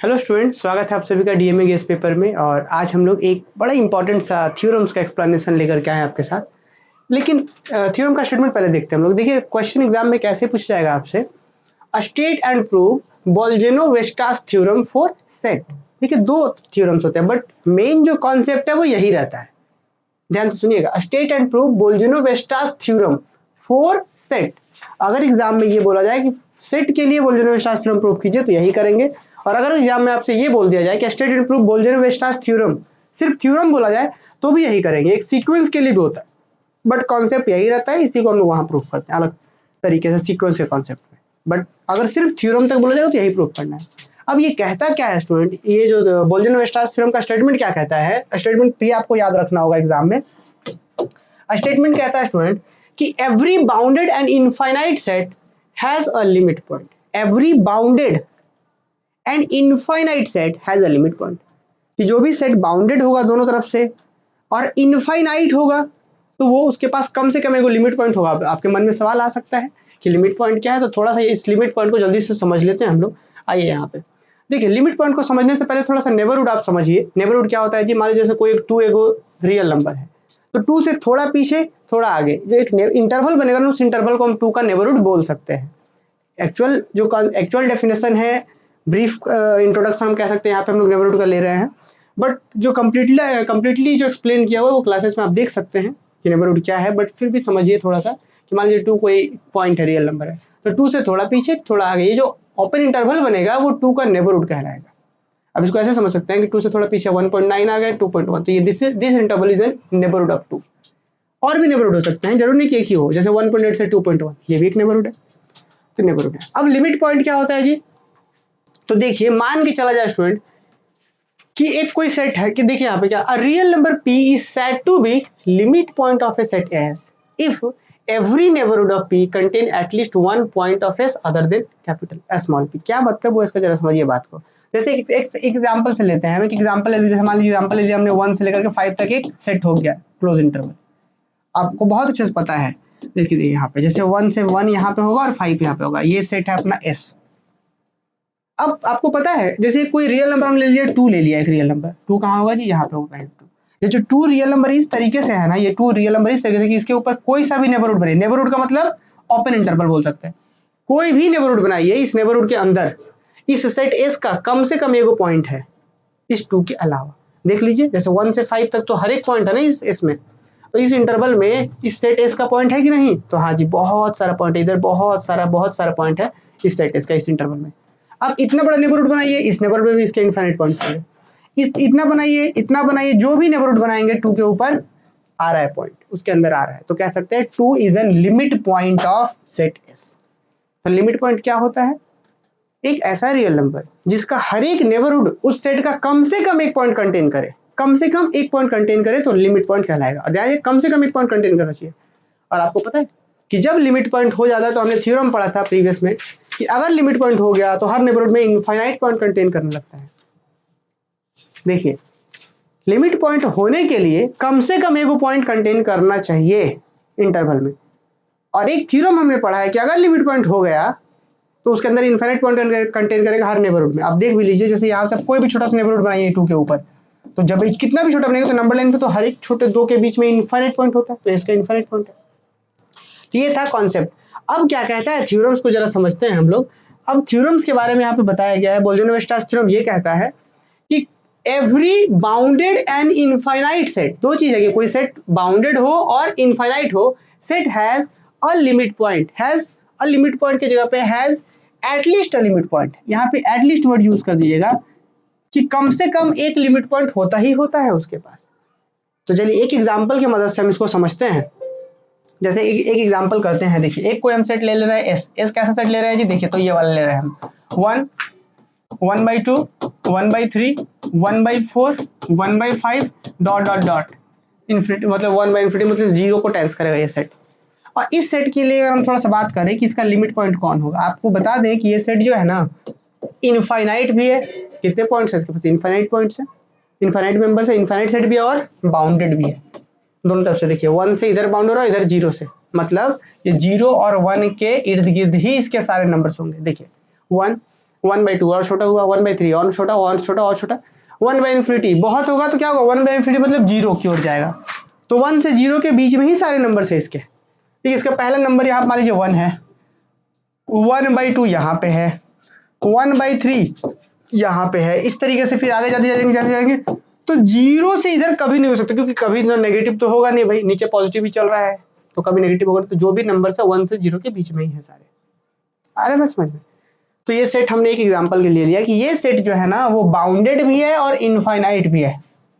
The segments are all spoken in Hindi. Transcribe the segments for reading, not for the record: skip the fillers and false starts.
हेलो स्टूडेंट, स्वागत है आप सभी का डीएमए गेस पेपर में। और आज हम लोग एक बड़ा इंपॉर्टेंट सा थ्योरम्स का एक्सप्लेनेशन लेकर के आए हैं आपके साथ। लेकिन थ्योरम का स्टेटमेंट पहले देखते हैं हम लोग। देखिए, क्वेश्चन एग्जाम में कैसे पूछा जाएगा आपसे, state and prove Bolzano Weierstrass theorem for set. देखिए, दो थ्योरम्स होते हैं बट मेन जो कॉन्सेप्ट है वो यही रहता है। ध्यान से सुनिएगा, state and prove Bolzano Weierstrass theorem for set. अगर एग्जाम में ये बोला जाए कि सेट के लिए बोल्जेनो-वेस्टास थ्योरम प्रूव कीजिए तो यही करेंगे। और अगर एग्जाम में आपसे ये बोल दिया जाए कि state and prove Bolzano Weierstrass theorem, सिर्फ थ्योरम बोला जाए तो भी यही करेंगे। एक सीक्वेंस के लिए भी होता है बट कॉन्सेप्ट यही रहता है, इसी को हम लोग वहां प्रूव करते हैं अलग तरीके से सीक्वेंस के कॉन्सेप्ट में। बट अगर सिर्फ थ्योरम तक बोला जाए तो यही प्रूव करना है। अब ये कहता क्या है स्टूडेंट, ये जो बोल्जेनो-वेस्टास थ्योरम का स्टेटमेंट क्या कहता है, स्टेटमेंट भी आपको याद रखना होगा एग्जाम में। स्टेटमेंट कहता है स्टूडेंट कि every bounded and infinite set has a limit point. Every bounded and infinite set has a limit point, कि जो भी सेट बाउंडेड होगा दोनों तरफ से और इनफाइनाइट होगा तो वो उसके पास कम से कम एक लिमिट पॉइंट होगा। आपके मन में सवाल आ सकता है कि लिमिट पॉइंट क्या है, तो थोड़ा सा इस लिमिट पॉइंट को जल्दी से समझ लेते हैं हम लोग। आइए यहाँ पे देखिए, लिमिट पॉइंट को समझने से पहले थोड़ा सा नेबरहुड आप समझिए। नेबरहुड क्या होता है जी, मान लीजिए जैसे कोई एक टू एगो रियल नंबर है तो टू से थोड़ा पीछे थोड़ा आगे जो एक इंटरवल बनेगा ना, उस इंटरवल को हम टू का नेबरहुड बोल सकते हैं। एक्चुअल डेफिनेशन है, ब्रीफ इंट्रोडक्शन हम कह सकते हैं, यहाँ पे हम लोग नेबरहुड का ले रहे हैं। बट जो कम्प्लीटली जो एक्सप्लेन किया हुआ है वो क्लासेस में आप देख सकते हैं कि नेबरहुड क्या है। बट फिर भी समझिए थोड़ा सा कि मान लीजिए टू कोई पॉइंट है, रियल नंबर है, तो टू से थोड़ा पीछे थोड़ा आगे ये जो ओपन इंटरवल बनेगा वो टू का नेबरहुड कहलाएगा। अब इसको ऐसे समझ सकते हैं कि टू से थोड़ा पीछे 1.9 आ गए, 2.1, तो ये this interval is an neighbourhood of two. और भी नेबरहुड हो सकते हैं, जरूर नहीं कि एक ही हो, जैसे 1.8 से 2.1 ये भी एक नेबरहुड है, तो नेबरहुड है। अब लिमिट पॉइंट क्या होता है जी, तो देखिए मान के चला जाए स्टूडेंट कि एक कोई सेट है, कि देखिए यहाँ पे क्या, a real number p is said to be limit point of a set S if every neighbourhood of p contain at least one point of s other than capital small p। क्या मतलब वो, इसका जरा समझिए बात को। जैसे एक एग्जांपल से लेते हैं, हम एक एग्जांपल ले लीजिए, मान लीजिए एग्जांपल ले लिया हमने 1 से लेकर के 5 तक एक सेट हो गया क्लोज इंटरवल, आपको बहुत अच्छे से पता है। देखिए यहाँ पे जैसे 1 से 1 यहाँ पे होगा और 5 यहाँ पे होगा, ये सेट है अपना s। अब आपको पता है, जैसे कोई रियल नंबर हम ले लिया, 2 ले लिया, एक रियल नंबर 2 कहाँ होगा जी, यहाँ पे होगा 2। ये जो 2 रियल नंबर इस तरीके से है ना, ये 2 रियल नंबर इस तरीके से कि इसके ऊपर कोई सा भी नेबरहुड बने, नेबरहुड का मतलब ओपन इंटरवल बोल सकते हैं, कोई भी नेबरहुड बनाइए, इस नेबरहुड के अंदर इस सेट एस का कम से कम एगो पॉइंट है इस 2 के अलावा। देख लीजिए जैसे 1 से 5 तक तो हर एक पॉइंट है ना इस इसमें, तो इस इंटरवल में इस सेट एस का पॉइंट है कि नहीं, तो हाँ जी बहुत सारा पॉइंट है, इधर बहुत सारा पॉइंट है इस सेट एस का इस इंटरवल में। अब इतना बड़ा नेबरहुड बनाइए, इस नेबरहुड में भी इसके इनफाइनाइट पॉइंट्स होंगे, इतना बनाइए, जो भी नेबरहुड बनाएंगे 2 के ऊपर आ रहा है पॉइंट, उसके अंदर आ रहा है, तो कह सकते हैं 2 is an limit point of set S. तो लिमिट पॉइंट क्या होता है, एक ऐसा रियल नंबर जिसका हर एक नेबरहुड उस सेट का कम से कम एक पॉइंट कंटेन करे, कम से कम एक पॉइंट कंटेन करे तो लिमिट पॉइंट कहलाएगा। और ध्यान, कम से कम एक पॉइंट कंटेन करना चाहिए। और आपको पता है कि जब लिमिट पॉइंट हो जाता है, तो हमने थ्योरम पढ़ा था प्रीवियस में कि अगर लिमिट पॉइंट हो गया तो हर नेबरहुड में इनफाइनाइट पॉइंट कंटेन करने लगता है। देखिए, लिमिट पॉइंट होने के लिए कम से कम एक पॉइंट कंटेन करना चाहिए इंटरवल में। और एक थ्योरम हमने पढ़ा है कि अगर लिमिट पॉइंट हो गया तो उसके अंदर इनफाइनाइट पॉइंट कंटेन करेगा हर नेबरहुड में। आप देख भी लीजिए, जैसे यहाँ से कोई भी छोटा सा नेबरहुड बनाइए 2 के ऊपर, तो जब कितना भी छोटा बनेगा तो नंबर लाइन पे तो हर एक छोटे 2 के बीच में इनफाइनाइट पॉइंट होता है, तो इसका इनफाइनाइट पॉइंट है। तो ये था कॉन्सेप्ट। अब क्या कहता है, थ्योरम्स को जरा समझते हैं हम लोग। अब थ्योरम्स के बारे में यहाँ पे बताया गया है, बोल्जेनो-वेस्टास थ्योरम ये कहता है कि every bounded and infinite set, दो चीज है कि कोई सेट बाउंडेड हो और इनफाइनाइट हो, set has a limit point, has a limit point की जगह पे has at least a limit point, यहाँ पे एटलीस्ट वर्ड यूज कर दीजिएगा कि कम से कम एक लिमिट पॉइंट होता ही होता है उसके पास। तो चलिए एक एग्जांपल की मदद से हम इसको समझते हैं। जैसे एक एग्जांपल करते हैं, देखिए एक कोई हम सेट ले रहे हैं एस कैसा सेट ले रहे हैं जी, देखिए तो ये वाला ले रहे हैं हम 1/2 1/3 1/4 1/5 डॉट डॉट डॉट इन्फिनिटी, मतलब 1/इन्फिनिटी मतलब जीरो को टेंस करेगा ये सेट। और इस सेट के लिए अगर हम थोड़ा सा बात करें कि इसका लिमिट पॉइंट कौन होगा, आपको बता दें कि ये सेट जो है ना इनफाइनाइट भी है, कितने पॉइंट्स है इसके पास, इनफाइनाइट पॉइंट्स है, इनफाइनाइट मेंबर्स है, इनफाइनाइट सेट भी है और बाउंडेड भी है दोनों तरफ से। देखिए 1 से इधर बाउंड हो रहा है, इधर 0 से, मतलब ये 0 और 1 के इर्द गिर्द ही इसके सारे नंबर्स होंगे। देखिए 1 1/2 और छोटा हुआ 1/3 और छोटा और छोटा और छोटा 1/infinity। बहुत होगा तो क्या होगा 1/infinity मतलब 0 की ओर जाएगा। तो 1 से 0 के बीच में ही सारे नंबर है इसके। ठीक है, इसका पहला नंबर यहाँ मान लीजिए 1 है, 1/2 यहाँ पे है, 1/3 यहाँ पे है। इस तरीके से फिर आगे जाते जाएंगे तो 0 से इधर कभी नहीं हो सकता, क्योंकि कभी इधर नेगेटिव तो होगा नहीं भाई, नीचे पॉजिटिव ही चल रहा है तो कभी नेगेटिव होगा। तो जो भी नंबर है 1 से 0 के बीच में ही है सारे। आ रहे हैं समझ में? तो ये सेट हमने एक एग्जांपल के लिए लिया कि ये सेट जो है ना वो बाउंडेड भी है और इनफाइनाइट भी है।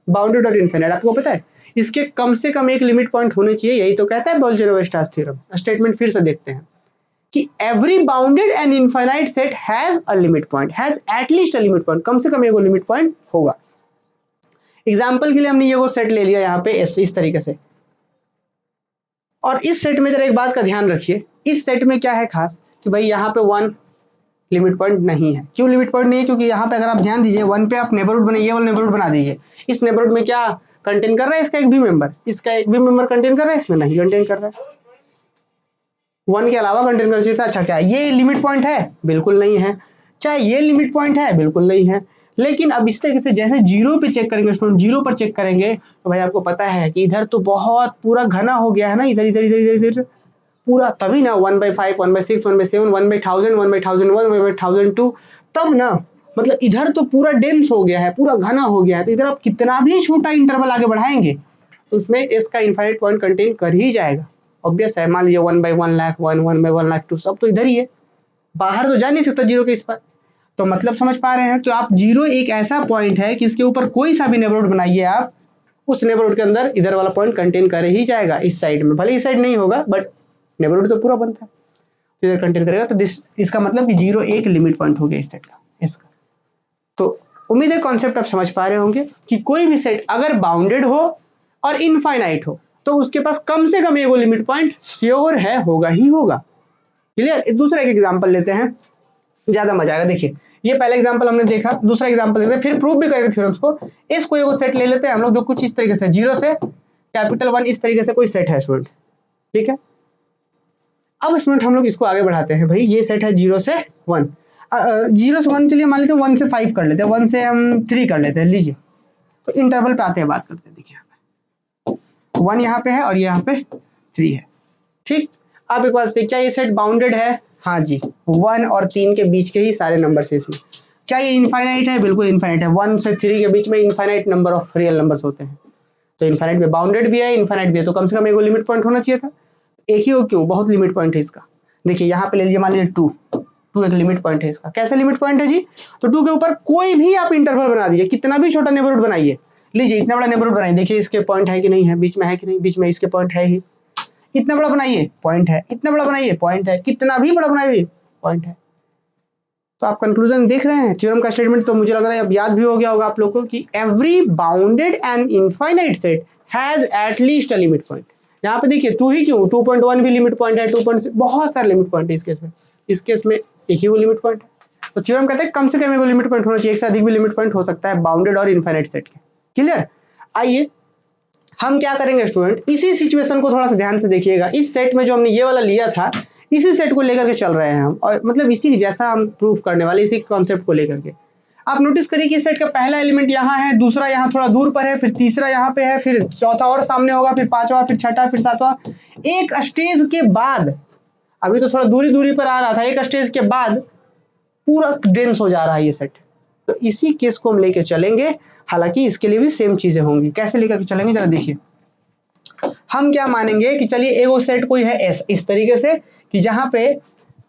बाउंडेड और इनफाइनाइट आपको पता है, इसके कम से कम एक लिमिट पॉइंट होने चाहिए, यही तो कहता है बोल्जर-वीयरस्ट्रास थ्योरम। स्टेटमेंट फिर से देखते हैं कि every bounded and infinite set has a limit point, has at least a limit point, कम से कम एक लिमिट पॉइंट होगा। एग्जाम्पल के लिए हमने ये वो सेट ले लिया यहाँ पे इस तरीके से। और इस सेट में जरा एक बात का ध्यान रखिए, इस सेट में क्या है खास कि भाई यहाँ पे 1 लिमिट पॉइंट नहीं है। क्यों लिमिट पॉइंट नहीं है? क्योंकि यहाँ पे अगर आप ध्यान दीजिए 1 पे आप नेबरहुड बनाइए, वाला नेबरहुड बना दीजिए। इस नेबरहुड में क्या कंटेन कर रहा है? इसका एक भी मेंबर, इसका एक भी मेंबर कंटेन कर रहा है, इसमें नहीं कंटेन कर रहा है। 1 के अलावा कंटेन करना चाहिए था। अच्छा क्या ये लिमिट पॉइंट है? बिल्कुल नहीं है। चाहे ये लिमिट पॉइंट है? बिल्कुल नहीं है। लेकिन अब इस तरीके से जैसे 0 पे चेक करेंगे स्टूडेंट, 0 पर चेक करेंगे तो भाई आपको पता है कि इधर तो बहुत पूरा घना हो गया है ना, इधर इधर इधर इधर इधर पूरा, तभी ना 1/5 1/6 1/7 1/1000 1/1001 1/1002, तब ना मतलब इधर तो पूरा डेंस हो गया है, पूरा घना हो गया है। तो इधर आप कितना भी छोटा इंटरवल आगे बढ़ाएंगे तो उसमें इसका इनफाइनाइट पॉइंट कंटेन कर ही जाएगा। ऑब्वियस है, मान लीजिए 1/1 लाख 1 1/1 लाख 2 सब तो इधर ही है, बाहर तो जा नहीं सकता 0 के इस पर। तो मतलब समझ पा रहे हैं? तो आप 0 एक ऐसा पॉइंट है कि इसके ऊपर कोई सा भी नेबरहुड बनाइए आप, उस नेबरहुड के अंदर इधर वाला पॉइंट कंटेन कर ही जाएगा। इस साइड में भले इस साइड नहीं होगा बट नेबरहुड तो पूरा बनता है, तो इधर कंटेन करेगा। तो इसका मतलब कि 0 एक लिमिट पॉइंट हो गया इस सेट का, इसका। तो उम्मीद है कॉन्सेप्ट आप समझ पा रहे होंगे कि कोई भी सेट अगर बाउंडेड हो और इनफाइनाइट हो तो उसके पास कम से कम एगो लिमिट पॉइंट श्योर है, होगा ही होगा। क्लियर? दूसरा एक एग्जांपल लेते हैं, ज्यादा मजा आएगा। देखिए ये पहला एग्जांपल हमने देखा, दूसरा एग्जांपल लेते हैं, फिर प्रूव भी करेंगे थ्योरम्स को। इसको एगो सेट ले लेते हैं हम लोग जो कुछ इस तरीके से 0 से कैपिटल 1 इस तरीके से कोई सेट है स्टूडेंट। ठीक है, अब स्टूडेंट हम लोग इसको आगे बढ़ाते हैं। भाई ये सेट है 0 से 1, 0 से 1 चलिए मान लेते हैं 1 से 5 कर लेते हैं, 1 से हम 3 कर लेते हैं। लीजिए तो इंटरवल पे आते हैं, बात करते हैं। देखिए यहाँ पे 1 यहाँ पे है और यहाँ पे 3 है। ठीक, अब एक बात क्या ये सेट बाउंडेड है? हाँ जी, 1 और 3 के बीच के ही सारे नंबर है इसमें। क्या ये इनफाइनाइट है? बिल्कुल इनफाइनाइट है। 1 से 3 के बीच में infinite number of real numbers होते हैं। तो इनफाइनाइट में बाउंडेड भी है, इनफाइनाइट भी है, तो कम से कम एक लिमिट पॉइंट होना चाहिए था। एक ही हो क्यों? बहुत लिमिट पॉइंट है इसका। देखिए यहाँ पे ले लीजिए, मान लीजिए 2 एक लिमिट पॉइंट है इसका। कैसे लिमिट पॉइंट है जी? तो 2 के ऊपर कोई भी आप इंटरवल बना दीजिए, कितना भी छोटा नेबरहुड बनाइए। लीजिए इतना बड़ा नेबरहुड बनाइए, देखिए इसके पॉइंट है कि नहीं है, बीच में है कि नहीं, बीच में इसके पॉइंट है ही। इतना बड़ा बनाइए, पॉइंट है। इतना बड़ा बनाइए, पॉइंट है। कितना भी बड़ा बनाइए, पॉइंट है। तो आप कंक्लूजन देख रहे हैं थ्योरम का स्टेटमेंट। तो मुझे लग रहा है अब याद भी हो गया होगा आप लोगों को कि every bounded and infinite set has at least a limit point. यहाँ पे देखिए 2 ही क्यों, 2.1 भी लिमिट पॉइंट है, 2. बहुत सारे लिमिट पॉइंट है इस केस में। इस केस में एक ही वो लिमिट पॉइंट है। तो थ्योरम कहते हैं कम से कम एक लिमिट पॉइंट होना चाहिए, एक से अधिक भी लिमिट पॉइंट हो सकता है बाउंडेड और इनफाइनाइट सेट के। क्लियर? आइए हम क्या करेंगे स्टूडेंट, इसी सिचुएशन को थोड़ा सा ध्यान से देखिएगा। इस सेट में जो हमने ये वाला लिया था, इसी सेट को लेकर के चल रहे हैं हम, और मतलब इसी जैसा हम प्रूफ करने वाले, इसी कॉन्सेप्ट को लेकर के। आप नोटिस करिए कि सेट का पहला एलिमेंट यहाँ है, दूसरा यहाँ थोड़ा दूर पर है, फिर तीसरा यहाँ पे है, फिर चौथा और सामने होगा, फिर पांचवा, फिर छठा, फिर सातवां। एक स्टेज के बाद, अभी तो थोड़ा दूरी दूरी पर आ रहा था, एक स्टेज के बाद पूरा डेंस हो जा रहा है ये सेट। तो इसी केस को हम लेके चलेंगे। हालांकि इसके लिए भी सेम चीजें होंगी। कैसे लेकर के चलेंगे जरा देखिए। हम क्या मानेंगे कि चलिए एगो सेट कोई है एस, इस तरीके से कि जहां पे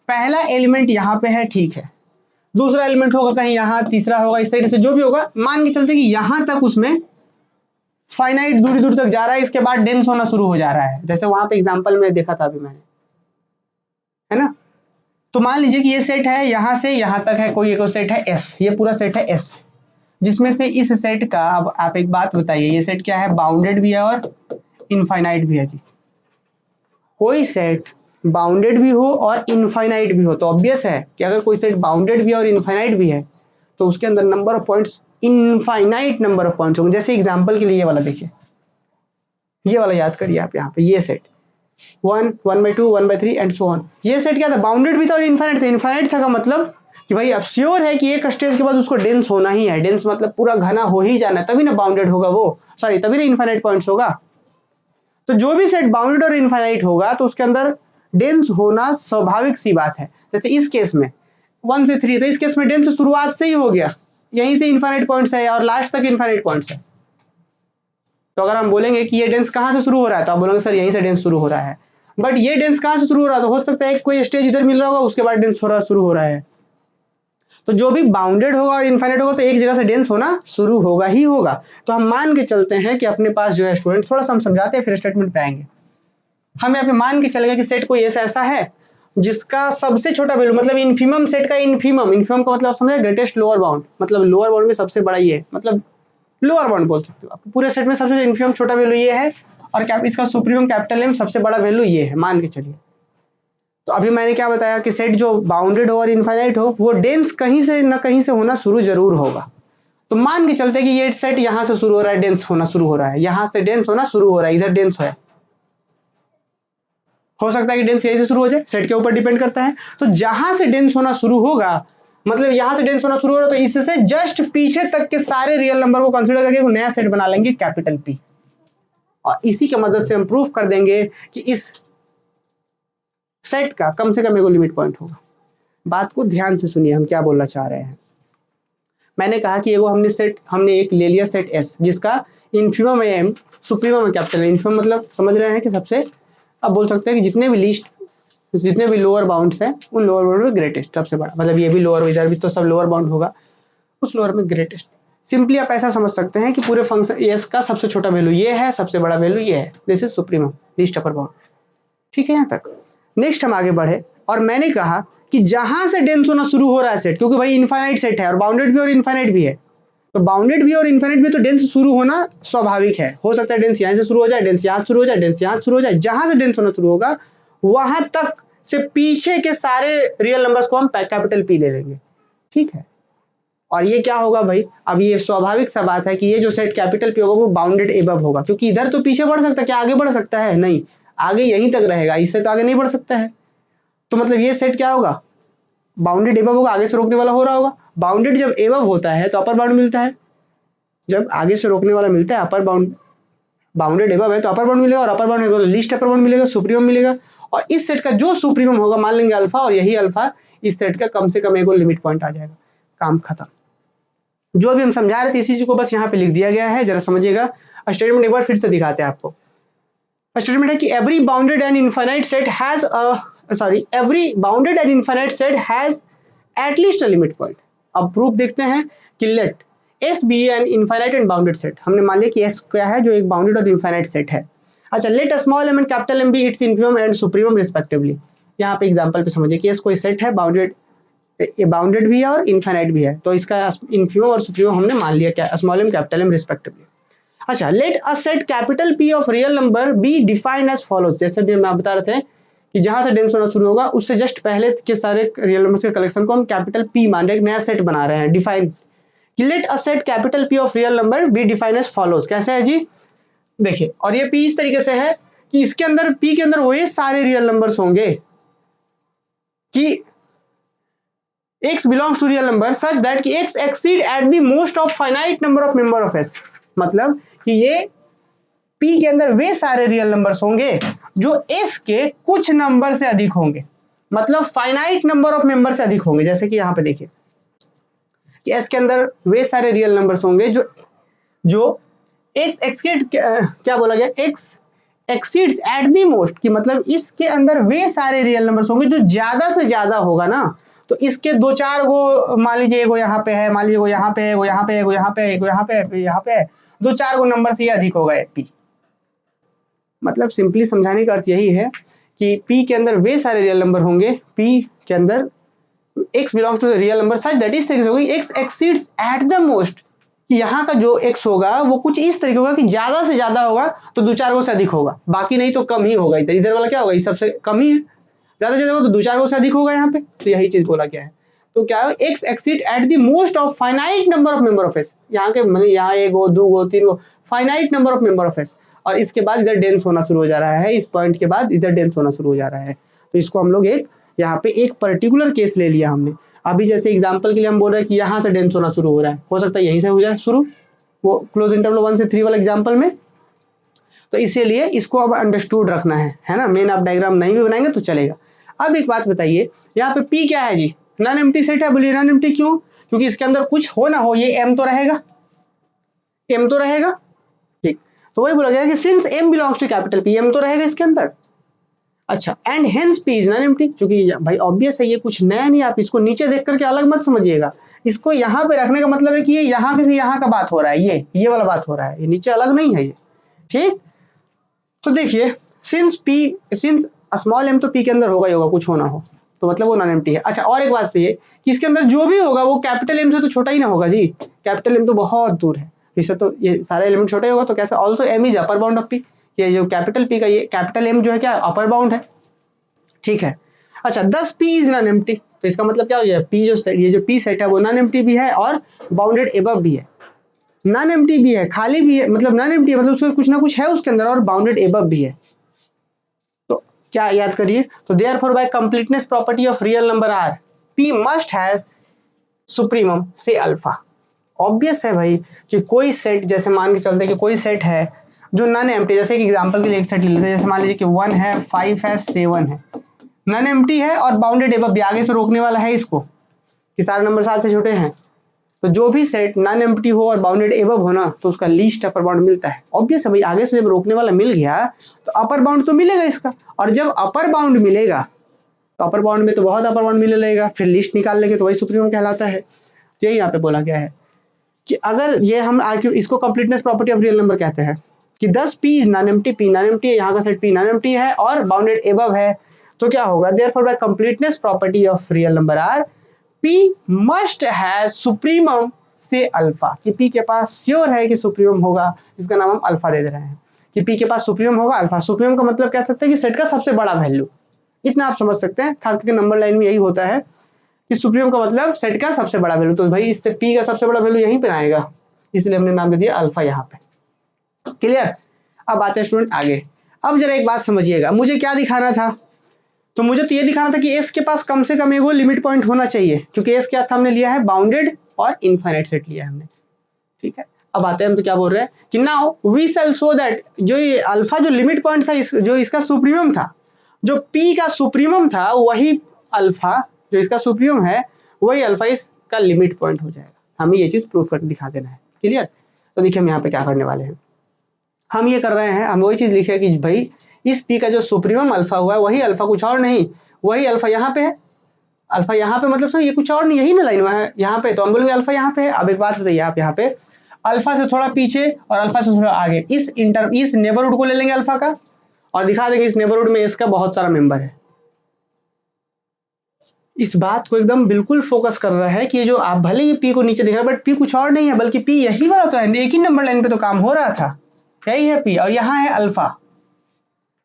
पहला एलिमेंट यहाँ पे है, ठीक है, दूसरा एलिमेंट होगा कहीं यहाँ, तीसरा होगा, इस तरीके से जो भी होगा मान के चलते कि यहां तक उसमें फाइनाइट दूरी दूर तक जा रहा है, इसके बाद डेंस होना शुरू हो जा रहा है, जैसे वहां पे एग्जांपल में देखा था अभी मैंने, है ना। तो मान लीजिए कि ये सेट है यहां से यहां तक है, कोई एक सेट है एस, ये पूरा सेट है एस, जिसमें से इस सेट का, अब आप एक बात बताइए, ये सेट क्या है? बाउंडेड भी है और इनफाइनाइट भी है जी। कोई सेट बाउंडेड भी हो और इनफाइनाइट भी हो तो ऑब्वियस है कि अगर कोई सेट बाउंडेड भी है और इनफाइनाइट भी है तो उसके अंदर number of points infinite number of points होंगे। जैसे एग्जांपल के लिए ये वाला देखिए, ये वाला याद करिए आप, यहाँ पे ये सेट 1 1/2 1/3 एंड सो ऑन, ये सेट क्या था? बाउंडेड भी था और इनफाइनाइट था। इनफाइनाइट था का मतलब कि भाई अब श्योर है कि एक स्टेज के बाद उसको डेंस होना ही है, डेंस मतलब पूरा घना हो ही जाना है, तभी ना बाउंडेड होगा वो, सॉरी तभी ना इनफाइनाइट पॉइंट्स होगा। तो जो भी सेट बाउंडेड और इनफाइनाइट होगा तो उसके अंदर डेंस होना स्वाभाविक सी बात है। जैसे इस केस में 1 से 3, तो इस केस में डेंस शुरुआत से ही हो गया, यहीं से इनफाइनाइट पॉइंट्स है और लास्ट तक इनफाइनाइट पॉइंट्स है। तो अगर हम बोलेंगे कि ये डेंस कहाँ से शुरू हो रहा है, तो आप बोलेंगे सर यहीं से डेंस शुरू हो रहा है, बट ये डेंस कहाँ से शुरू हो रहा है, तो हो सकता है कोई स्टेज इधर मिल रहा होगा, उसके बाद डेंस हो रहा शुरू हो रहा है। तो जो भी बाउंडेड होगा और इनफाइनाइट होगा तो एक जगह से डेंस होना शुरू होगा ही होगा। तो हम मान के चलते हैं कि अपने पास जो है स्टूडेंट, थोड़ा सा हम समझाते हैं फिर स्टेटमेंट पे आएंगे। हम यहाँ पे मान के चलेगा कि सेट कोई ऐसा है जिसका सबसे छोटा वैल्यू, मतलब इन्फिमम सेट का इन्फिमम का मतलब समझे ग्रेटेस्ट लोअर बाउंड, मतलब लोअर बाउंड में सबसे बड़ा ये, मतलब लोअर बाउंड बोल सकते हो आप, पूरे सेट में सबसे इन्फिमम छोटा वैल्यू ये है और इसका सुप्रीमम कैपिटल एम सबसे बड़ा वैल्यू ये है, मान के चलिए। तो अभी मैंने क्या बताया कि सेट जो बाउंडेड हो और इनफाइनाइट हो वो डेंस कहीं से ना कहीं से होना शुरू जरूर होगा। तो मान के चलते कि ये सेट यहाँ से शुरू हो रहा है, डेंस होना शुरू हो रहा है, यहाँ से डेंस होना शुरू हो रहा है, इधर डेंस है, हो सकता है कि डेंस यहीं से शुरू हो जाए, सेट के ऊपर डिपेंड करता है। तो जहां से डेंस होना शुरू होगा, मतलब यहां से डेंस होना शुरू हो रहा है, तो इससे जस्ट पीछे तक के सारे रियल नंबर को कंसीडर करके एक नया सेट बना लेंगे कैपिटल पी, और इसी की मदद से हम प्रूफ कर देंगे कि इस सेट का कम से कम एगो लिमिट पॉइंट होगा। बात को ध्यान से सुनिए हम क्या बोलना चाह रहे हैं। मैंने कहा कि एगो हमने एक ले लिया सेट एस जिसका इन्फिमम है एम, सुप्रीमम है कैपिटल। इन्फिमम मतलब समझ रहे हैं कि सबसे, अब बोल सकते हैं कि जितने भी लोअर बाउंड्स हैं उन लोअर बाउंड में ग्रेटेस्ट सबसे बड़ा, मतलब ये भी लोअर, इधर भी तो सब लोअर बाउंड होगा, उस लोअर में ग्रेटेस्ट। सिंपली आप ऐसा समझ सकते हैं कि पूरे फंक्शन एस का सबसे छोटा वैल्यू ये है, सबसे बड़ा वैल्यू ये है, this is supremum least upper bound. ठीक है यहाँ तक। नेक्स्ट हम आगे बढ़े और मैंने कहा कि जहां से डेंस होना शुरू हो रहा है सेट, क्योंकि भाई इनफाइनाइट सेट है और बाउंडेड भी और इनफाइनाइट भी है, तो बाउंडेड भी और इनफाइनाइट भी, तो डेंस शुरू होना स्वाभाविक है। हो सकता है डेंस यहाँ से शुरू हो जाए, डेंस यहाँ शुरू हो जाए, डेंस यहाँ शुरू हो जाए, जहां से डेंस होना शुरू होगा वहां तक से पीछे के सारे रियल नंबर्स को हम कैपिटल पी ले लेंगे। ठीक है, और ये क्या होगा भाई, अब ये स्वाभाविक सा बात है कि ये जो सेट कैपिटल पी होगा वो बाउंडेड एबव होगा, क्योंकि इधर तो पीछे बढ़ सकता है, क्या आगे बढ़ सकता है, नहीं, आगे यहीं तक रहेगा, इससे तो आगे नहीं बढ़ सकता है। तो मतलब ये सेट क्या होगा, बाउंडेड एबव होगा, आगे से रोकने वाला हो रहा होगा। बाउंडेड जब एबव होता है तो अपर बाउंड मिलता है, जब आगे से रोकने वाला मिलता है अपर बाउंड, बाउंडेड एबव है तो अपर बाउंड मिलेगा, और अपर बाउंड है तो लीस्ट अपर बाउंड मिलेगा, सुप्रीमम मिलेगा। और इस सेट का जो सुप्रीमम होगा मान लेंगे अल्फा, और यही अल्फा इस सेट का कम से कम एक लिमिट पॉइंट आ जाएगा, काम खत्म। जो भी हम समझा रहे थे इसी चीज को बस यहाँ पे लिख दिया गया है, जरा समझिएगा। स्टेटमेंट एक बार फिर से दिखाते हैं आपको। स्टेटमेंट है कि every bounded and infinite set has every bounded and infinite set has at least a limit point। अब प्रूफ देखते हैं कि late S be an infinite and bounded set। हमने मान लिया कि S क्या है, जो एक बाउंडेड और इनफाइनाइट सेट है। अच्छा, let a small M and capital M be its infimum and supremum respectively. यहाँ पे एग्जांपल पे समझिए कि S कोई सेट है, बाउंडेड भी है और इनफाइनाइट भी है, तो इसका इन्फिमम और सुप्रीमम हमने मान लिया क्या, small M capital M respectively. अच्छा, let a set capital P of real number be defined as follows. जैसे भी हम बता रहे थे कि जहां से डेंस होना शुरू होगा उससे जस्ट पहले के सारे रियल नंबर्स के कलेक्शन को हम कैपिटल P मान रहे हैं, एक नया सेट बना रहे हैं, define. Let a set capital P of real number be defined as follows. कैसे है जी, देखिए, और ये P इस तरीके से है कि इसके अंदर P के अंदर वही सारे रियल नंबर्स होंगे कि x belongs to real number such that कि x exceed at the most of finite number of member of S। मतलब कि ये P के अंदर वे सारे रियल नंबर्स होंगे जो S के कुछ नंबर से अधिक होंगे, मतलब फाइनाइट नंबर ऑफ मेंबर से अधिक होंगे। जैसे कि यहाँ पे देखिए कि S के अंदर वे सारे रियल नंबर्स होंगे जो x एक्सीड, क्या बोला गया, x exceeds at the most, कि मतलब इसके अंदर वे सारे रियल नंबर्स होंगे जो ज्यादा से ज्यादा होगा ना, तो इसके दो चार गो, मान लीजिए एगो यहाँ पे है, मान लीजिए वो यहाँ पे है, वो यहाँ पे है, वो यहाँ पे है, यहाँ पे यहाँ पे है, दो चार गो नंबर से ये अधिक होगा P। मतलब सिंपली समझाने का अर्थ यही है कि P के अंदर वे सारे रियल नंबर होंगे, P के अंदर x belongs to real number such that इस तरीके से होगी x exceeds at the most, कि यहाँ का जो x होगा वो कुछ इस तरीके होगा कि ज्यादा से ज्यादा होगा तो दो चार गो से अधिक होगा, बाकी नहीं तो कम ही होगा। इधर वाला क्या होगा, इस सबसे कम ही है, ज्यादा से ज्यादा होगा तो दो चार गो से अधिक होगा यहाँ पे, तो यही चीज बोला गया है। तो क्या है, x exceed eight the most of finite number of member of S, यहाँ के मतलब यहाँ एक गो दो गो तीन गो finite number of member of S, और इसके बाद इधर डेंस होना शुरू हो जा रहा है, इस पॉइंट के बाद इधर डेंस होना शुरू हो जा रहा है। तो इसको हम लोग एक यहाँ पे एक पर्टिकुलर केस ले लिया हमने। अभी जैसे एग्जांपल के लिए हम बोल रहे हैं कि यहाँ से डेंस होना शुरू हो रहा है, हो सकता है यहीं से हो जाए शुरू, वो क्लोज इंटरवल 1 से 3 वाला एग्जांपल में। तो इसीलिए इसको अब अंडरस्टूड रखना है ना, मेन आप डायग्राम नहीं भी बनाएंगे तो चलेगा। अब एक बात बताइए, यहाँ पे पी क्या है जी, नॉन एम्प्टी सेट है। बोलिए नॉन एम्प्टी क्यों? क्योंकि इसके अंदर कुछ हो ना हो ये एम तो रहेगा, एम तो रहेगा, ठीक। तो वही बोला गया कि since M belongs to capital P, M तो रहेगा इसके अंदर। अच्छा, and hence P is non empty, क्योंकि भाई ऑब्वियस है ये कुछ नया नहीं, आप इसको नीचे देख करके अलग मत समझिएगा। इसको यहाँ पे रखने का मतलब है कि ये यहाँ से यहाँ का बात हो रहा है, ये वाला बात हो रहा है, ये नीचे अलग नहीं है ये, ठीक। तो देखिए सिंस स्मॉल एम तो पी के अंदर होगा ही होगा, कुछ होना हो तो मतलब वो नॉन एम्प्टी है। अच्छा, और एक बात तो ये कि इसके अंदर जो भी होगा वो कैपिटल एम से तो छोटा ही ना होगा जी, कैपिटल एम तो बहुत दूर है इससे, तो ये सारे एलिमेंट छोटे होगा। तो कैसे also M is upper bound of P, ये जो कैपिटल पी का ये कैपिटल एम जो है क्या अपर बाउंड है, ठीक है। अच्छा, 10 पी इज नॉन एम्प्टी, तो इसका मतलब क्या हो गया, पी जो ये जो पी सेट है वो नॉन एम्प्टी भी है और बाउंडेड एबव भी है, नॉन एम्प्टी भी है, खाली भी है, मतलब नॉन एम्प्टी है मतलब उसमें कुछ ना कुछ है उसके अंदर, और बाउंडेड एबव भी है। तो क्या याद करिए, तो therefore by completeness property of real number R, P must has supremum say alpha. Obvious है भाई कि कोई सेट, जैसे मान के चलते कि कोई सेट है जो नॉन एम्प्टी, जैसे एक एग्जांपल के लिए एक सेट ले लेते हैं, जैसे मान लीजिए कि 1 है, 5 है, 7 है, नॉन एम्प्टी है और बाउंडेड एबव भी, आगे से रोकने वाला है इसको कि सारे नंबर 7 से छोटे हैं। तो जो भी सेट नॉन एम्प्टी हो और बाउंडेड एबव हो ना, तो उसका लीस्ट अपर बाउंड मिलता है। ऑब्वियस है भाई, आगे से जब रोकने वाला मिल गया तो अपर बाउंड तो मिलेगा इसका, और जब अपर बाउंड मिलेगा तो अपर बाउंड में तो बहुत अपर बाउंड मिले रहेगा, फिर लिस्ट निकाल लेंगे तो वही सुप्रीमम कहलाता है। यही यहाँ पे बोला गया है कि अगर ये हम इसको completeness property of real number कहते हैं कि 10 P is non empty, P non empty है, यहाँ का सेट पी नॉन एम्प्टी है और बाउंडेड एबव है, तो क्या होगा, therefore by completeness property of real number R, P must has supremum say alpha, कि पी के पास श्योर है कि सुप्रीमम होगा, जिसका नाम हम अल्फा दे रहे हैं कि पी के पास सुप्रीमम होगा अल्फा। सुप्रीमम का मतलब कह सकते हैं कि सेट का सबसे बड़ा वैल्यू, इतना आप समझ सकते हैं, खास करके नंबर लाइन में यही होता है कि सुप्रीमम का मतलब सेट का सबसे बड़ा वैल्यू। तो भाई इससे पी का सबसे बड़ा वैल्यू यहीं पे आएगा, इसलिए हमने नाम दे दिया अल्फा यहाँ पे। क्लियर? अब आते हैं स्टूडेंट आगे। अब जरा एक बात समझिएगा, मुझे क्या दिखाना था, तो मुझे तो ये दिखाना था कि एस के पास कम से कम एगो लिमिट पॉइंट होना चाहिए, क्योंकि एस क्या था हमने लिया है बाउंडेड और इनफाइनाइट सेट लिया है हमने, ठीक है। अब आते हैं हम तो क्या बोल रहे हैं कि now we shall show that, जो ये अल्फा जो लिमिट पॉइंट था जो इसका सुप्रीमम था, जो पी का सुप्रीमम था वही अल्फा, जो इसका सुप्रीमम है वही अल्फा इसका लिमिट पॉइंट हो जाएगा। हमें ये चीज प्रूव कर दिखा देना है। क्लियर? तो देखिए हम यहाँ पे क्या करने वाले हैं, हम ये कर रहे हैं, हम वही चीज लिखे कि भाई इस पी का जो सुप्रीमम अल्फा हुआ है वही अल्फा, कुछ और नहीं, वही अल्फा यहाँ पे है, अल्फा यहाँ पे मतलब ये कुछ और नहीं, यही ना लाइन में है यहाँ पे, तो हम बोलेंगे अल्फा यहाँ पे है। अब एक बात बताइए, आप यहाँ पे अल्फा से थोड़ा पीछे और अल्फा से थोड़ा आगे इस नेबरहुड को ले लेंगे अल्फा का, और दिखा देंगे इस नेबरहुड में इसका बहुत सारा मेंबर है। इस बात को एकदम बिल्कुल फोकस कर रहा है कि ये जो आप भले ही पी को नीचे दिख रहा है, बट पी कुछ और नहीं है, बल्कि पी यही वाला तो है, एक ही नंबर लाइन पे तो काम हो रहा था, यही है पी, और यहाँ है अल्फा।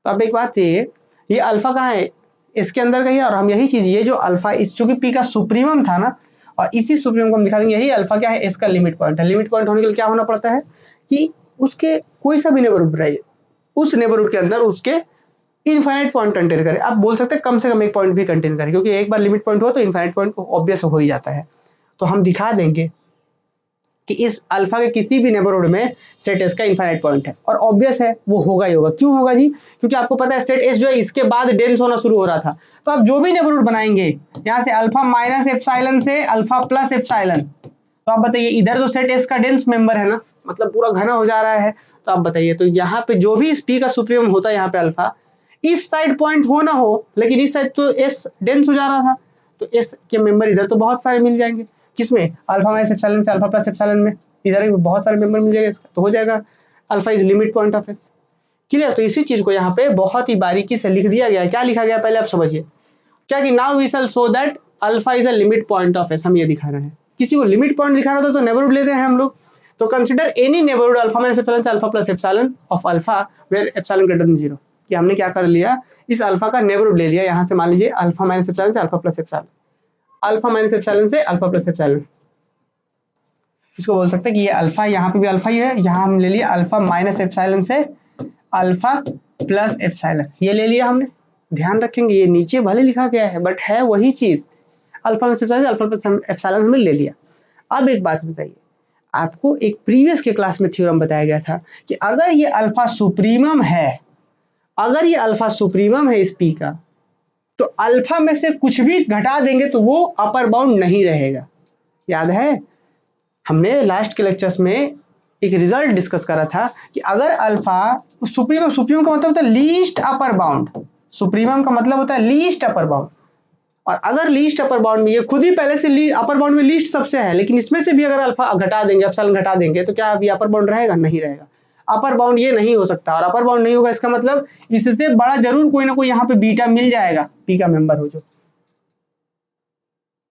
तो अब एक बात ये अल्फा कहाँ है, इसके अंदर का ही है, और हम यही चीज, ये जो अल्फा इस चूंकि पी का सुप्रीमम था ना, और इसी सुप्रीमम को हम दिखा देंगे, यही अल्फा क्या है, इसका लिमिट पॉइंट है। लिमिट पॉइंट होने के लिए क्या होना पड़ता है कि उसके कोई सा भी नेबरहुड रहे, उस नेबरहुड के अंदर उसके इनफाइनाइट पॉइंट कंटेन करे। आप बोल सकते हैं कम से कम एक पॉइंट भी कंटेन करे, क्योंकि एक बार लिमिट पॉइंट हो तो इनफाइनाइट पॉइंट ऑब्वियस हो ही जाता है। तो हम दिखा देंगे कि इस अल्फा के किसी भी नेबरहुड में सेट एस का इनफाइनाइट पॉइंट है, और ऑब्वियस है वो होगा ही होगा। क्यों होगा जी? क्योंकि आपको पता है सेट एस जो है इसके बाद डेंस होना शुरू हो रहा था, तो आप जो भी नेबरहुड बनाएंगे यहाँ से अल्फा माइनस एप्सिलॉन से अल्फा प्लस एप्सिलॉन, तो आप बताइए इधर तो सेट एस का डेंस मेंबर है ना, मतलब पूरा घना हो जा रहा है। तो आप बताइए, तो यहाँ पे जो भी इस पी का सुप्रीमम होता है यहाँ पे अल्फा, इस साइड पॉइंट हो ना हो, लेकिन इस साइड तो एस डेंस हो जा रहा था, तो एस के मेंबर इधर तो बहुत सारे मिल जाएंगे, किसमें, अल्फा माइनस एप्सिलॉन से अल्फा प्लस एप्सिलॉन में, इधर भी बहुत सारे मेंबर मिल जाएगा इसका, तो हो जाएगा alpha is limit point of S. Clear? तो इसी चीज को यहाँ पे बहुत ही बारीकी से लिख दिया गया। क्या लिखा गया पहले आप समझिए, क्या कि now we shall show that alpha is a limit point of S, हम ये दिखा रहे हैं। किसी को लिमिट पॉइंट दिखाना होता तो नेबरहुड लेते हैं हम लोग, तो consider any neighbourhood alpha minus epsilon से alpha plus epsilon of alpha where epsilon greater than 0, कि हमने क्या कर लिया, इस अल्फा का नेबरहुड ले लिया, यहाँ से मान लीजिए अल्फा माइनस एप्सिलॉन से alpha plus epsilon, alpha minus epsilon से अल्फा प्लस एप्सिलॉन, इसको बोल सकते हैं कि ये अल्फा, यहाँ पे भी अल्फा ही है, यहाँ हम ले लिया अल्फा माइनस एप्सिलॉन से अल्फा प्लस एप्सिलॉन, ये ले लिया हमने। ध्यान रखेंगे ये नीचे भले लिखा गया है बट है वही चीज, अल्फा में एप्सिलॉन अल्फा प्लस एप्सिलॉन हमने ले लिया। अब एक बात बताइए, आपको एक प्रीवियस के क्लास में थ्योरम बताया गया था कि अगर ये अल्फा सुप्रीमम है, अगर ये अल्फा सुप्रीमम है इस पी का, तो अल्फा में से कुछ भी घटा देंगे तो वो अपर बाउंड नहीं रहेगा। याद है हमने लास्ट के लेक्चर्स में एक रिजल्ट डिस्कस करा था कि अगर अल्फा सुप्रीमम, सुप्रीमम का मतलब होता है लीस्ट अपर बाउंड, सुप्रीमम का मतलब होता है लीस्ट अपर बाउंड, और अगर लीस्ट अपर बाउंड में ये खुद ही पहले से अपर बाउंड में लीस्ट सबसे है, लेकिन इसमें से भी अगर अल्फा घटा देंगे, एप्सिलॉन घटा देंगे, तो क्या अभी अपर बाउंड रहेगा? नहीं रहेगा। अपर बाउंड ये नहीं हो सकता, और अपर बाउंड नहीं होगा इसका मतलब इससे बड़ा जरूर कोई ना कोई यहाँ पे बीटा मिल जाएगा, पी का मेंबर हो जो,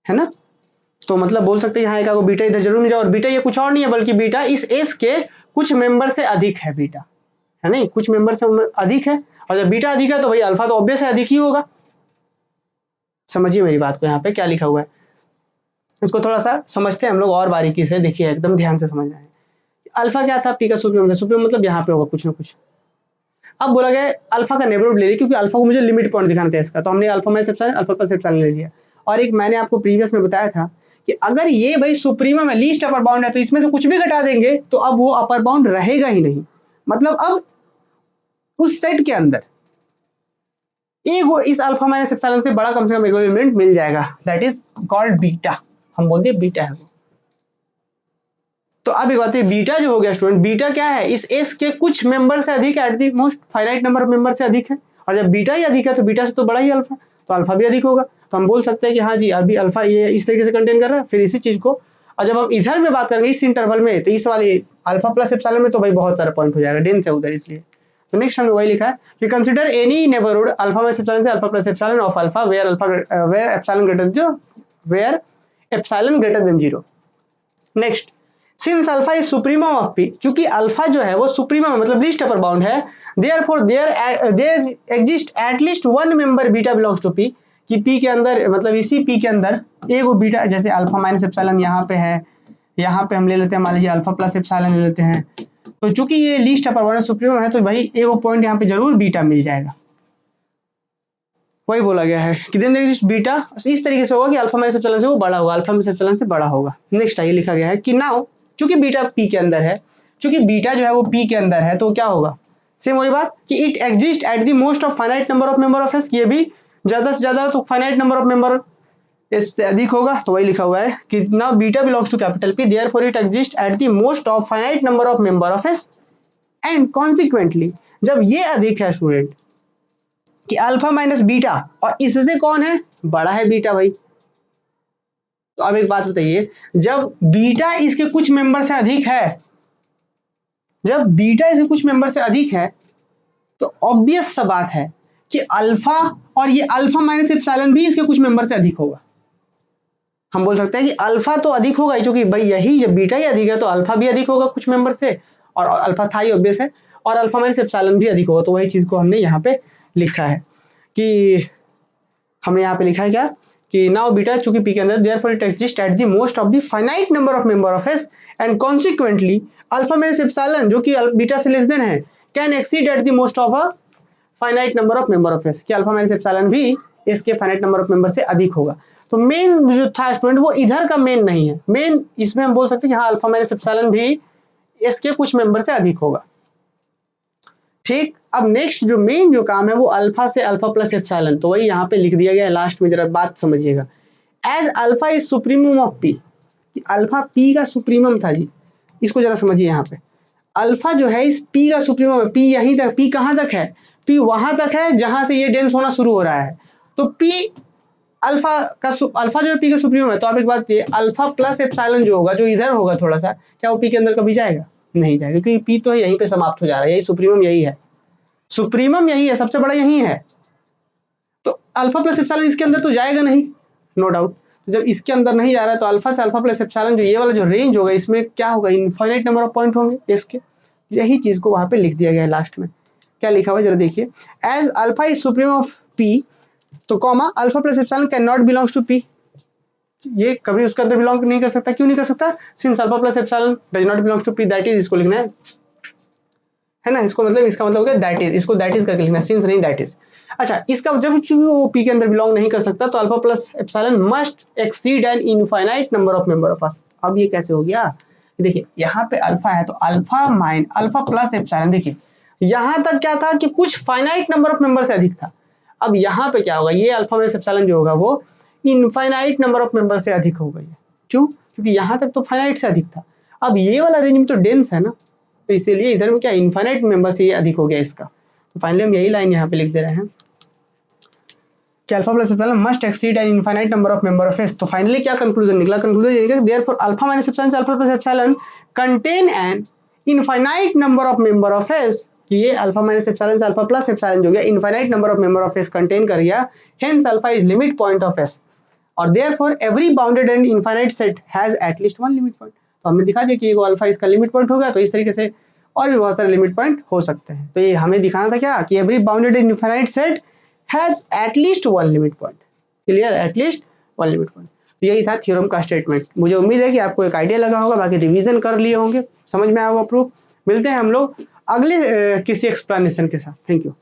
है ना। तो मतलब बोल सकते हैं यहाँ एक बीटा इधर जरूर मिल जाए, और बीटा ये कुछ और नहीं है बल्कि बीटा इस एस के कुछ मेंबर से अधिक है, बीटा है नहीं, कुछ मेंबर से अधिक है, और जब बीटा अधिक है तो भाई अल्फा तो ऑब्वियस है अधिक ही होगा। समझिए मेरी बात को, यहाँ पे क्या लिखा हुआ है इसको थोड़ा सा समझते हैं हम लोग और बारीकी से, देखिए एकदम ध्यान से समझना है। अल्फा क्या था? पी का सुप्रीमम था, सुप्रीमम मतलब यहाँ पे होगा कुछ ना कुछ। अब बोला गया अल्फा का नेबरहुड ले लिया, क्योंकि अल्फा को मुझे लिमिट पॉइंट दिखाना था इसका, तो हमने alpha minus epsilon alpha plus epsilon ले लिया। और एक मैंने आपको प्रीवियस में बताया था कि अगर ये भाई सुप्रीमम है, लीस्ट अपर बाउंड है, तो इसमें से कुछ भी घटा देंगे तो अब वो अपर बाउंड रहेगा ही नहीं। मतलब अब उस सेट के अंदर एक वो इस अल्फा माइनस एप्सिलॉन से बड़ा कम से कम एक एलिमेंट मिल जाएगा, दैट इज कॉल्ड बीटा, हम बोलते हैं बीटा है वो। तो अब एक बात है, बीटा जो हो गया स्टूडेंट, बीटा क्या है? इस एस के कुछ मेंबर से अधिक है, eight the most finite number of member से अधिक है, और जब बीटा ही अधिक है तो बीटा से तो बड़ा ही अल्फा, तो अल्फा भी अधिक होगा। तो हम बोल सकते हैं कि हाँ जी अभी अल्फा ये इस तरीके से कंटेन कर रहा है, फिर इसी चीज को, और जब हम इधर में बात करेंगे इस इंटरवल में, तो इस वाले अल्फा प्लस एप्सिलॉन में तो भाई बहुत सारा पॉइंट हो जाएगा, डेंस है उधर, इसलिए तो नेक्स्ट हमने वही लिखा है कि consider any neighbourhood alpha minus epsilon से alpha plus epsilon of alpha where epsilon greater than where epsilon greater than 0। Next, since alpha is supremum of P, चूंकि अल्फा जो है वो सुप्रीमम मतलब लीस्ट अपर बाउंड है, therefore there exist at least one member beta belongs to P, कि पी के अंदर मतलब इसी पी के अंदर एक वो बीटा, जैसे अल्फा माइनस एप्सिलॉन यहाँ पे है, यहाँ पे हम ले लेते हैं मान लीजिए अल्फा प्लस एप्सिलॉन ले लेते हैं, तो चूंकि ये लीस्ट अपर बाउंड सुप्रीमम है तो भाई एक वो पॉइंट यहाँ पे जरूर बीटा मिल जाएगा। वही बोला गया है कि देन एग्जिस्ट बीटा, इस तरीके से होगा कि अल्फा माइनस एप्सिलॉन से वो बड़ा होगा, अल्फा माइनस एप्सिलॉन से बड़ा होगा। नेक्स्ट आइए लिखा गया है कि नाउ चूंकि बीटा पी के अंदर है, चूंकि बीटा जो है वो पी के अंदर है, तो क्या होगा? सेम वही बात कि it exist at the most of finite number of member of S, ये भी ज्यादा से ज्यादा तो finite number of member S से अधिक होगा, तो वही लिखा हुआ है कि now beta belongs to capital P, therefore it exist at the most of finite number of member of S, and consequently जब ये अधिक है स्टूडेंट कि अल्फा माइनस बीटा, और इससे कौन है? बड़ा है बीटा भाई। तो अब एक बात बताइए, जब बीटा इसके कुछ मेंबर से अधिक है, जब बीटा इसके कुछ मेंबर से अधिक है, तो ऑब्वियस सा बात है कि अल्फा और ये अल्फा माइनस एप्सिलॉन भी इसके कुछ मेंबर से अधिक होगा। हम बोल सकते हैं कि अल्फा तो अधिक होगा ही, क्योंकि भाई यही जब बीटा ही अधिक है तो अल्फा भी अधिक होगा कुछ मेंबर से, और अल्फा था ही ऑब्वियस है, और अल्फा माइनस एप्सिलॉन भी अधिक होगा, तो वही चीज को हमने यहाँ पे लिखा है कि हमने यहाँ पे लिखा है क्या कि नाउ बीटा चूंकि पी के अंदर, therefore it exist at the most of the finite number of member of S, and consequently alpha minus epsilon जो कि बीटा से लेस देन है can exceed eight the most of a finite number of member of S, कि अल्फा माइनस एप्सिलॉन भी इसके फाइनाइट नंबर ऑफ मेंबर से अधिक होगा। तो मेन जो था स्टूडेंट वो इधर का मेन नहीं है, मेन इसमें हम बोल सकते हैं कि हाँ अल्फा माइनस एप्सिलॉन भी इसके कुछ मेंबर से अधिक होगा। ठीक, अब नेक्स्ट जो मेन जो काम है वो अल्फा से अल्फा प्लस एप्सिलॉन, तो वही यहाँ पे लिख दिया गया है लास्ट में, जरा बात समझिएगा। As alpha is supremum of P, alpha P का सुप्रीमम था जी, इसको जरा समझिए। यहाँ पे अल्फा जो है इस पी का सुप्रीमम है, पी यहीं तक, पी कहाँ तक है? पी वहां तक है जहां से ये डेंस होना शुरू हो रहा है, तो पी अल्फा का अल्फा जो है पी का सुप्रीमम है, तो आप एक बात ये अल्फा प्लस एप्सिलॉन जो होगा, जो इधर होगा थोड़ा सा, क्या वो पी के अंदर कभी जाएगा? नहीं जाएगा, क्योंकि पी तो यहीं पे समाप्त हो जा रहा है, यही सुप्रीमम यही है, सुप्रीमम यही है, सबसे बड़ा यही है, तो अल्फा प्लस एप्सिलॉन इसके अंदर तो जाएगा नहीं, नो डाउट। तो जब इसके अंदर नहीं जा रहा है तो अल्फा से अल्फा प्लस एप्सिलॉन जो ये वाला जो रेंज होगा इसमें क्या होगा? इनफाइनाइट नंबर ऑफ पॉइंट होंगे इसके, यही चीज को वहां पे लिख दिया गया है लास्ट में। क्या लिखा हुआ है जरा देखिए, as alpha is supremum of P, तो comma alpha plus epsilon can not belongs to P, ये कभी उसके अंदर बिलोंग नहीं कर सकता। क्यों नहीं कर सकता? Since alpha plus epsilon does not belongs to P, that is, इसको लिखना है है ना, इसको मतलब इसका मतलब हो गया दैट इज, इसको दैट इज करके लिखना, सिंस नहीं दैट इज। अच्छा, इसका जब चूंकि वो पी के अंदर बिलोंग नहीं कर सकता तो alpha plus epsilon must exceed an infinite number of member of us. अब ये कैसे हो गया, देखिए यहाँ पे अल्फा है तो अल्फा प्लस एप्सिलॉन, देखिए यहाँ तक क्या था कि कुछ फाइनाइट नंबर ऑफ मेंबर से अधिक था। अब यहाँ पे क्या होगा, ये अल्फा माइनस एप्सिलॉन जो होगा वो इनफाइनाइट नंबर ऑफ मेंबर से अधिक होगा। ये क्यों, क्योंकि यहाँ तक तो फाइनाइट से अधिक था, अब ये वाला रेंज में तो डेंस है ना, तो इसीलिए इधर में क्या इनफाइनाइट मेंबर से ये अधिक हो गया इसका। तो फाइनली हम यही लाइन यहाँ पे लिख दे रहे हैं कि alpha plus epsilon must exceed an infinite number of member of S. तो फाइनली क्या कंक्लूजन निकला, कंक्लूजन ये निकला देयरफॉर अल्फा माइनस एप्सिलॉन से alpha plus epsilon contain an infinite number of member of S, कि ये अल्फा माइनस एप्सिलॉन से अल्फा प्लस एप्सिलॉन जो गया infinite number of member of S contain कर गया, hence alpha is limit point of S और therefore every bounded and infinite set has at least one limit point. तो हमने दिखा दिया कि ये अल्फा इसका लिमिट पॉइंट हो गया, तो इस तरीके से और भी बहुत सारे लिमिट पॉइंट हो सकते हैं। तो ये हमें दिखाना था क्या कि every bounded and infinite set has at least one limit point, clear, at least one limit point. तो यही था थ्योरम का स्टेटमेंट। मुझे उम्मीद है कि आपको एक आइडिया लगा होगा, बाकी रिवीजन कर लिए होंगे, समझ में आया होगा प्रूफ। मिलते हैं हम लोग अगले किसी एक्सप्लेनेशन के साथ। Thank you.